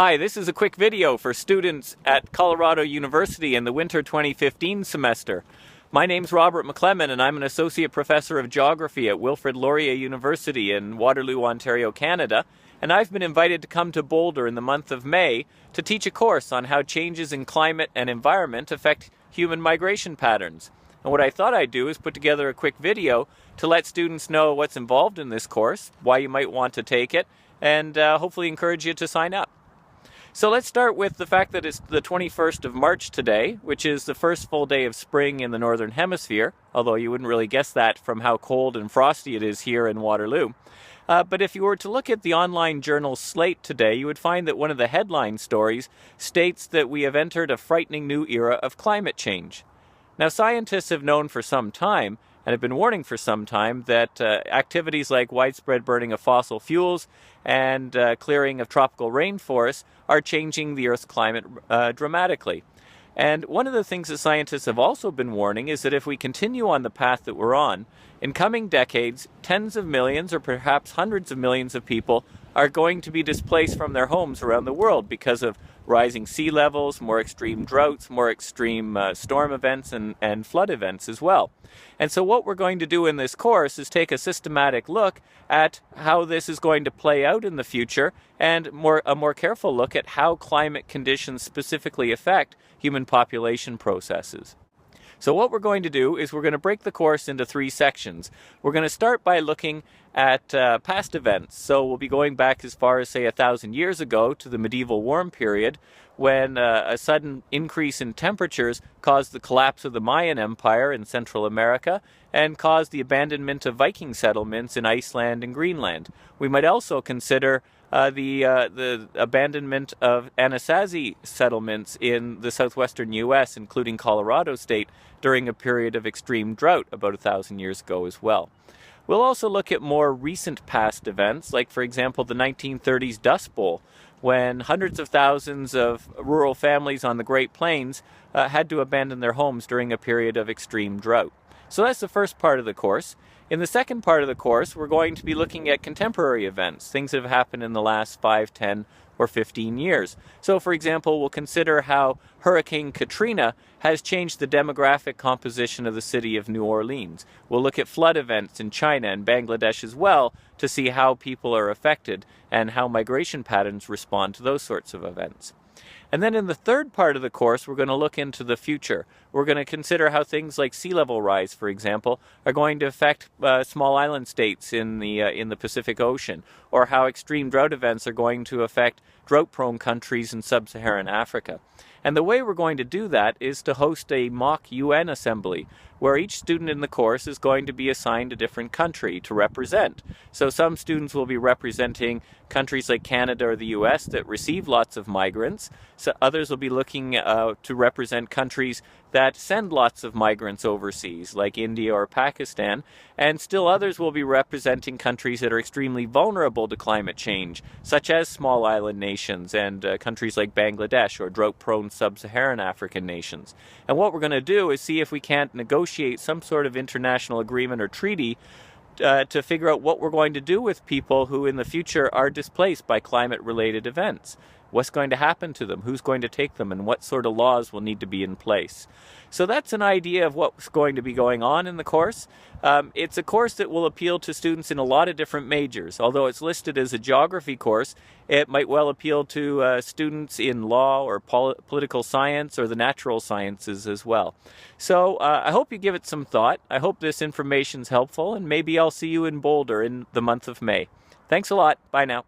Hi, this is a quick video for students at Colorado University in the winter 2015 semester. My name's Robert McClellan and I'm an Associate Professor of Geography at Wilfrid Laurier University in Waterloo, Ontario, Canada, and I've been invited to come to Boulder in the month of May to teach a course on how changes in climate and environment affect human migration patterns. And what I thought I'd do is put together a quick video to let students know what's involved in this course, why you might want to take it, and hopefully encourage you to sign up. So let's start with the fact that it's the 21st of March today, which is the first full day of spring in the Northern Hemisphere, although you wouldn't really guess that from how cold and frosty it is here in Waterloo. But if you were to look at the online journal Slate today, you would find that one of the headline stories states that we have entered a frightening new era of climate change. Now, scientists have known for some time, and have been warning for some time, that activities like widespread burning of fossil fuels and clearing of tropical rainforests are changing the Earth's climate dramatically. And one of the things that scientists have also been warning is that if we continue on the path that we're on, in coming decades, tens of millions or perhaps hundreds of millions of people are going to be displaced from their homes around the world because of rising sea levels, more extreme droughts, more extreme storm events and flood events as well. And so what we're going to do in this course is take a systematic look at how this is going to play out in the future and a more careful look at how climate conditions specifically affect human population processes. So what we're going to do is we're going to break the course into three sections. We're going to start by looking at past events. So we'll be going back as far as, say, 1,000 years ago to the medieval warm period, when a sudden increase in temperatures caused the collapse of the Mayan Empire in Central America and caused the abandonment of Viking settlements in Iceland and Greenland. We might also consider the abandonment of Anasazi settlements in the southwestern U.S., including Colorado State, during a period of extreme drought about 1,000 years ago as well. We'll also look at more recent past events, like, for example, the 1930s Dust Bowl, when hundreds of thousands of rural families on the Great Plains had to abandon their homes during a period of extreme drought. So that's the first part of the course. In the second part of the course, we're going to be looking at contemporary events, things that have happened in the last 5, 10, or 15 years. So, for example, we'll consider how Hurricane Katrina has changed the demographic composition of the city of New Orleans. We'll look at flood events in China and Bangladesh as well to see how people are affected and how migration patterns respond to those sorts of events. And then in the third part of the course, we're going to look into the future. We're going to consider how things like sea level rise, for example, are going to affect small island states in the Pacific Ocean, or how extreme drought events are going to affect drought-prone countries in sub-Saharan Africa. And the way we're going to do that is to host a mock UN assembly, where each student in the course is going to be assigned a different country to represent. So some students will be representing countries like Canada or the US that receive lots of migrants. So others will be looking to represent countries that send lots of migrants overseas, like India or Pakistan. And still others will be representing countries that are extremely vulnerable to climate change, such as small island nations and countries like Bangladesh or drought-prone sub-Saharan African nations. And what we're going to do is see if we can't negotiate some sort of international agreement or treaty to figure out what we're going to do with people who in the future are displaced by climate-related events. What's going to happen to them? Who's going to take them? And what sort of laws will need to be in place? So that's an idea of what's going to be going on in the course. It's a course that will appeal to students in a lot of different majors. Although it's listed as a geography course, it might well appeal to students in law or political science or the natural sciences as well. So I hope you give it some thought. I hope this information's helpful, and maybe I'll see you in Boulder in the month of May. Thanks a lot. Bye now.